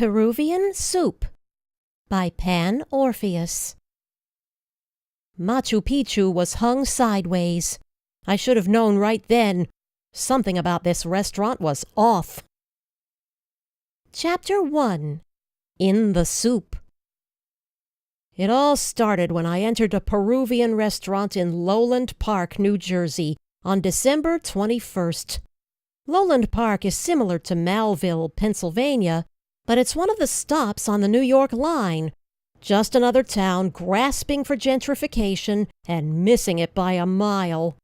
Peruvian Soup by Pan Orpheus. Machu Picchu was hung sideways. I should have known right then. Something about this restaurant was off. Chapter 1. In the Soup. It all started when I entered a Peruvian restaurant in Lowland Park, New Jersey, on December 21st. Lowland Park is similar to Malville, Pennsylvania, but it's one of the stops on the New York line. Just another town grasping for gentrification and missing it by a mile.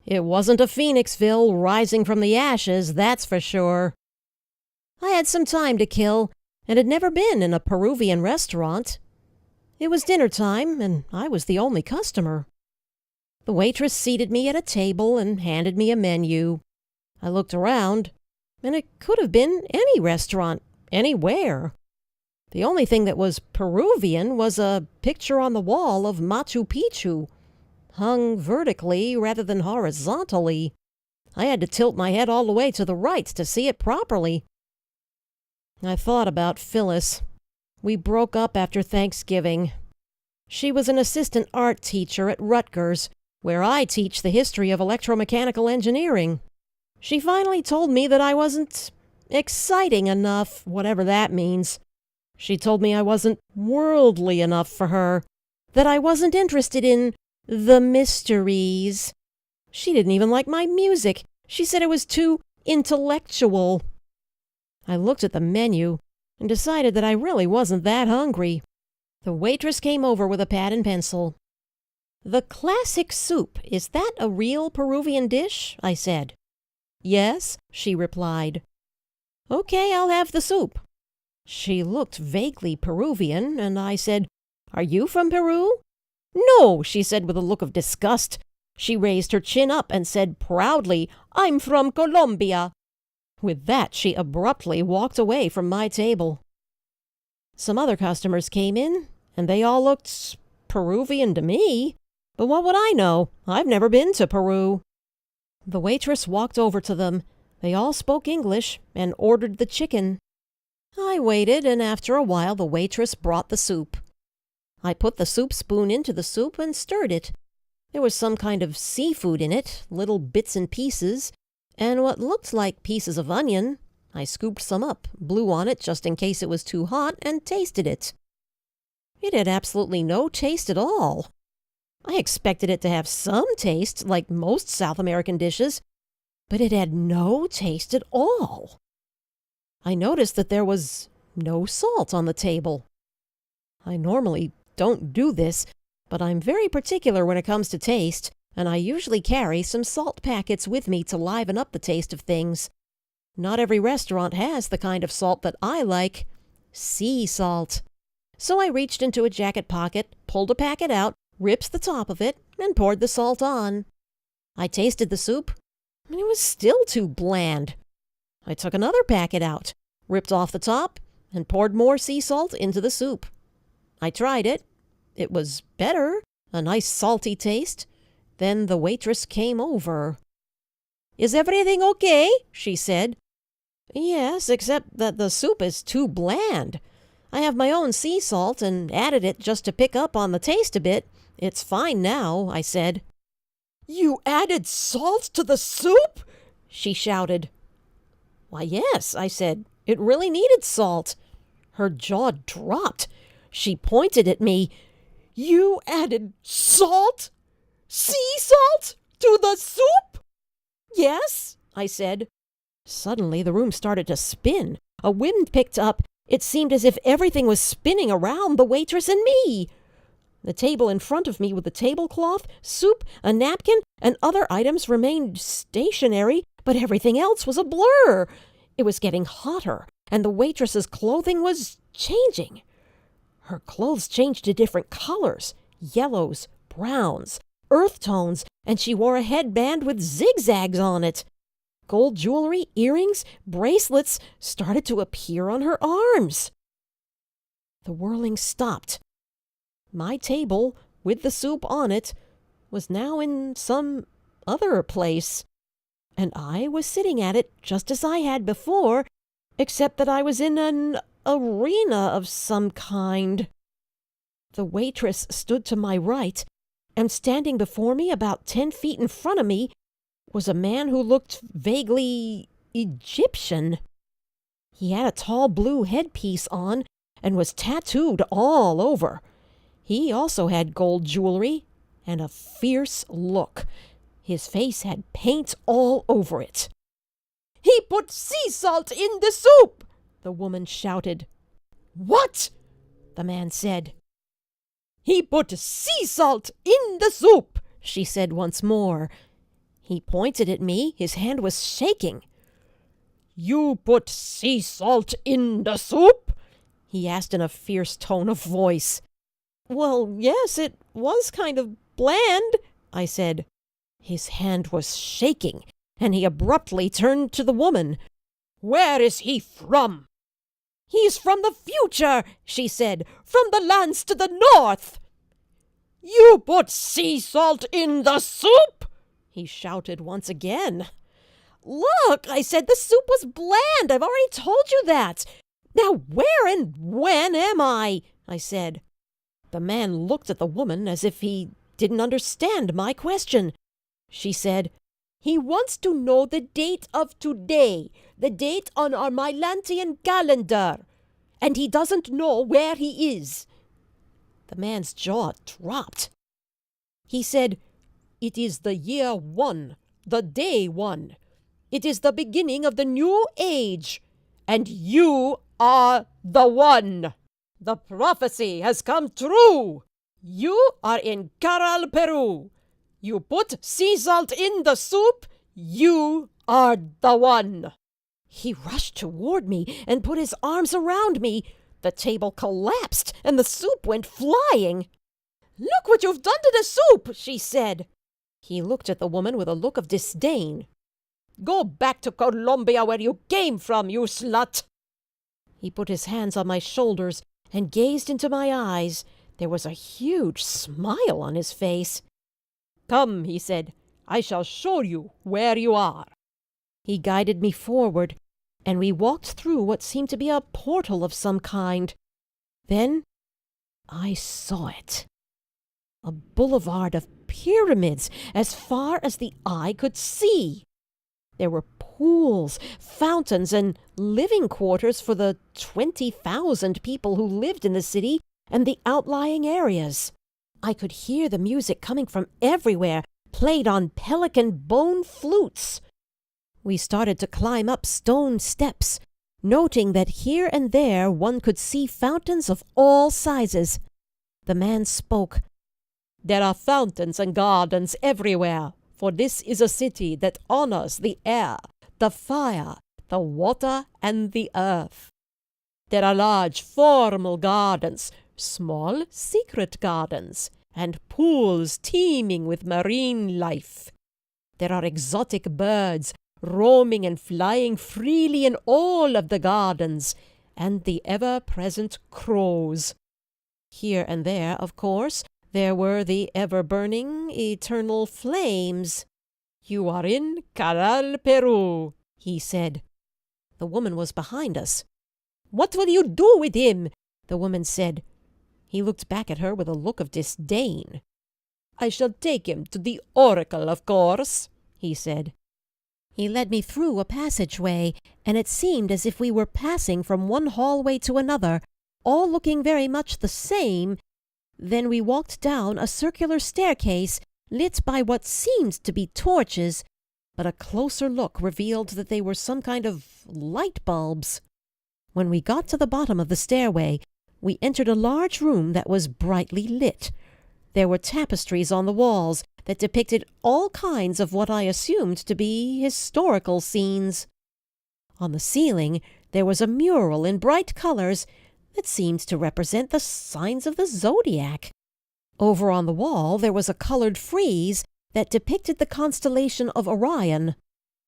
It wasn't a Phoenixville rising from the ashes, that's for sure. I had some time to kill and had never been in a Peruvian restaurant. It was dinner time, and I was the only customer. The waitress seated me at a table and handed me a menu. I looked around, and it could have been any restaurant, anywhere. The only thing that was Peruvian was a picture on the wall of Machu Picchu, hung vertically rather than horizontally. I had to tilt my head all the way to the right to see it properly. I thought about Phyllis. We broke up after Thanksgiving. She was an assistant art teacher at Rutgers, where I teach the history of electromechanical engineering. She finally told me that I wasn't exciting enough, whatever that means. She told me I wasn't worldly enough for her, that I wasn't interested in the mysteries. She didn't even like my music. She said it was too intellectual. I looked at the menu and decided that I really wasn't that hungry. The waitress came over with a pad and pencil. "The classic soup, is that a real Peruvian dish?" I said. "Yes," she replied. "Okay, I'll have the soup." She looked vaguely Peruvian, and I said, "Are you from Peru?" "No," she said with a look of disgust. She raised her chin up and said proudly, "I'm from Colombia." With that, she abruptly walked away from my table. Some other customers came in, and they all looked Peruvian to me. But what would I know? I've never been to Peru. The waitress walked over to them. They all spoke English and ordered the chicken. I waited, and after a while the waitress brought the soup. I put the soup spoon into the soup and stirred it. There was some kind of seafood in it, little bits and pieces, and what looked like pieces of onion. I scooped some up, blew on it just in case it was too hot, and tasted it. It had absolutely no taste at all. I expected it to have some taste, like most South American dishes, but it had no taste at all. I noticed that there was no salt on the table. I normally don't do this, but I'm very particular when it comes to taste, and I usually carry some salt packets with me to liven up the taste of things. Not every restaurant has the kind of salt that I like, sea salt. So I reached into a jacket pocket, pulled a packet out, ripped the top of it, and poured the salt on. I tasted the soup, and it was still too bland. I took another packet out, ripped off the top, and poured more sea salt into the soup. I tried it. It was better, a nice salty taste. Then the waitress came over. "Is everything okay?" she said. "Yes, except that the soup is too bland. I have my own sea salt and added it just to pick up on the taste a bit. It's fine now," I said. "You added salt to the soup?" she shouted. "Why, yes," I said. "It really needed salt." Her jaw dropped. She pointed at me. "You added salt? Sea salt? To the soup?" "Yes," I said. Suddenly the room started to spin. A wind picked up. It seemed as if everything was spinning around the waitress and me. The table in front of me with the tablecloth, soup, a napkin, and other items remained stationary, but everything else was a blur. It was getting hotter, and the waitress's clothing was changing. Her clothes changed to different colors, yellows, browns, earth tones, and she wore a headband with zigzags on it. Gold jewelry, earrings, bracelets started to appear on her arms. The whirling stopped. My table, with the soup on it, was now in some other place, and I was sitting at it just as I had before, except that I was in an arena of some kind. The waitress stood to my right, and standing before me about 10 feet in front of me was a man who looked vaguely Egyptian. He had a tall blue headpiece on and was tattooed all over. He also had gold jewelry and a fierce look. His face had paint all over it. "He put sea salt in the soup!" the woman shouted. "What?" the man said. "He put sea salt in the soup," she said once more. He pointed at me. His hand was shaking. "You put sea salt in the soup?" he asked in a fierce tone of voice. "Well, yes, it was kind of bland," I said. His hand was shaking, and he abruptly turned to the woman. "Where is he from?" "He's from the future," she said, "from the lands to the north." "You put sea salt in the soup?" he shouted once again. "Look," I said, "the soup was bland. I've already told you that. Now where and when am I?" I said. The man looked at the woman as if he didn't understand my question. She said, "He wants to know the date of today, the date on our Mylantian calendar, and he doesn't know where he is." The man's jaw dropped. He said, "It is the year 1, the day 1. It is the beginning of the new age, and you are the one. The prophecy has come true. You are in Caral, Peru. You put sea salt in the soup. You are the one." He rushed toward me and put his arms around me. The table collapsed and the soup went flying. "Look what you've done to the soup," she said. He looked at the woman with a look of disdain. "Go back to Colombia where you came from, you slut." He put his hands on my shoulders and gazed into my eyes. There was a huge smile on his face. "Come," he said, "I shall show you where you are." He guided me forward, and we walked through what seemed to be a portal of some kind. Then I saw it. A boulevard of pyramids as far as the eye could see. There were pools, fountains, and living quarters for the 20,000 people who lived in the city and the outlying areas. I could hear the music coming from everywhere, played on pelican bone flutes. We started to climb up stone steps, noting that here and there one could see fountains of all sizes. The man spoke. "There are fountains and gardens everywhere, for this is a city that honors the air, the fire, the water, and the earth. There are large formal gardens, small secret gardens, and pools teeming with marine life. There are exotic birds roaming and flying freely in all of the gardens, and the ever-present crows. Here and there, of course, there were the ever-burning, eternal flames." "You are in Caral, Peru," he said. The woman was behind us. "What will you do with him?" the woman said. He looked back at her with a look of disdain. "I shall take him to the oracle, of course," he said. He led me through a passageway, and it seemed as if we were passing from one hallway to another, all looking very much the same. Then we walked down a circular staircase lit by what seemed to be torches, but a closer look revealed that they were some kind of light bulbs. When we got to the bottom of the stairway, we entered a large room that was brightly lit. There were tapestries on the walls that depicted all kinds of what I assumed to be historical scenes. On the ceiling there was a mural in bright colors that seemed to represent the signs of the zodiac. Over on the wall there was a colored frieze that depicted the constellation of Orion.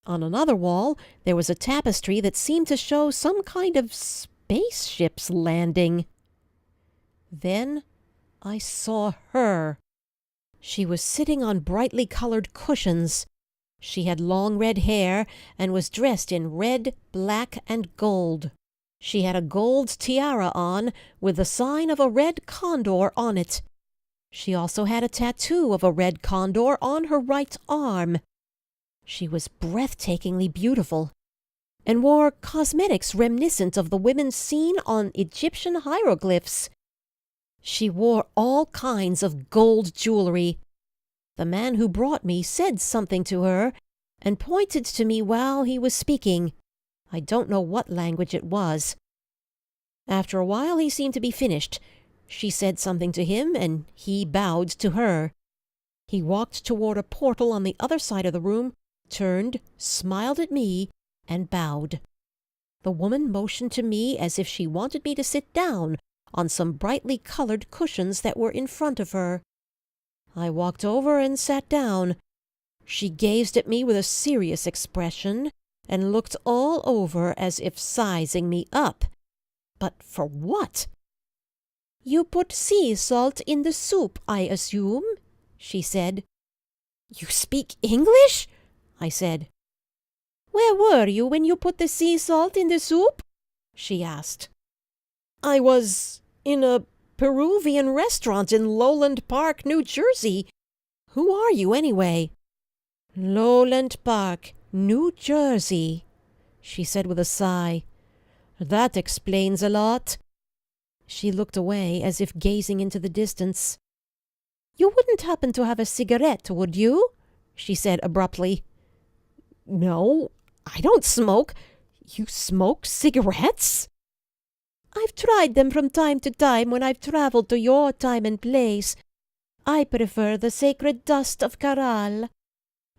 On another wall there was a tapestry that seemed to show some kind of spaceship's landing. Then I saw her. She was sitting on brightly colored cushions. She had long red hair and was dressed in red, black, and gold. She had a gold tiara on with the sign of a red condor on it. She also had a tattoo of a red condor on her right arm. She was breathtakingly beautiful and wore cosmetics reminiscent of the women seen on Egyptian hieroglyphs. She wore all kinds of gold jewelry. The man who brought me said something to her and pointed to me while he was speaking. I don't know what language it was. After a while he seemed to be finished. She said something to him, and he bowed to her. He walked toward a portal on the other side of the room, turned, smiled at me, and bowed. The woman motioned to me as if she wanted me to sit down on some brightly colored cushions that were in front of her. I walked over and sat down. She gazed at me with a serious expression and looked all over as if sizing me up. But for what? "You put sea salt in the soup, I assume," she said. "You speak English?" I said. "Where were you when you put the sea salt in the soup?" she asked. "I was in a Peruvian restaurant in Lowland Park, New Jersey. Who are you, anyway?" "Lowland Park, New Jersey," she said with a sigh. "That explains a lot." She looked away as if gazing into the distance. "You wouldn't happen to have a cigarette, would you?" she said abruptly. "No, I don't smoke. You smoke cigarettes?" "I've tried them from time to time when I've traveled to your time and place. I prefer the sacred dust of Caral."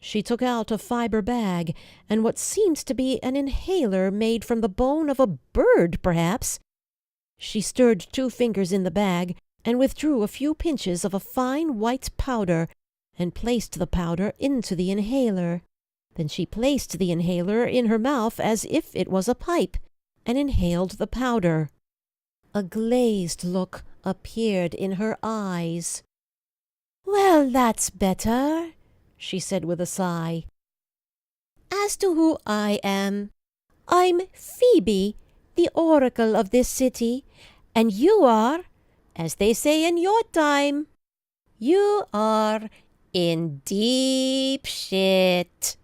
She took out a fiber bag and what seemed to be an inhaler made from the bone of a bird, perhaps. She stirred 2 fingers in the bag and withdrew a few pinches of a fine white powder and placed the powder into the inhaler. Then she placed the inhaler in her mouth as if it was a pipe and inhaled the powder. A glazed look appeared in her eyes. "Well, that's better," she said with a sigh. "As to who I am, I'm Phoebe, the oracle of this city, and you are, as they say in your time, you are in deep shit."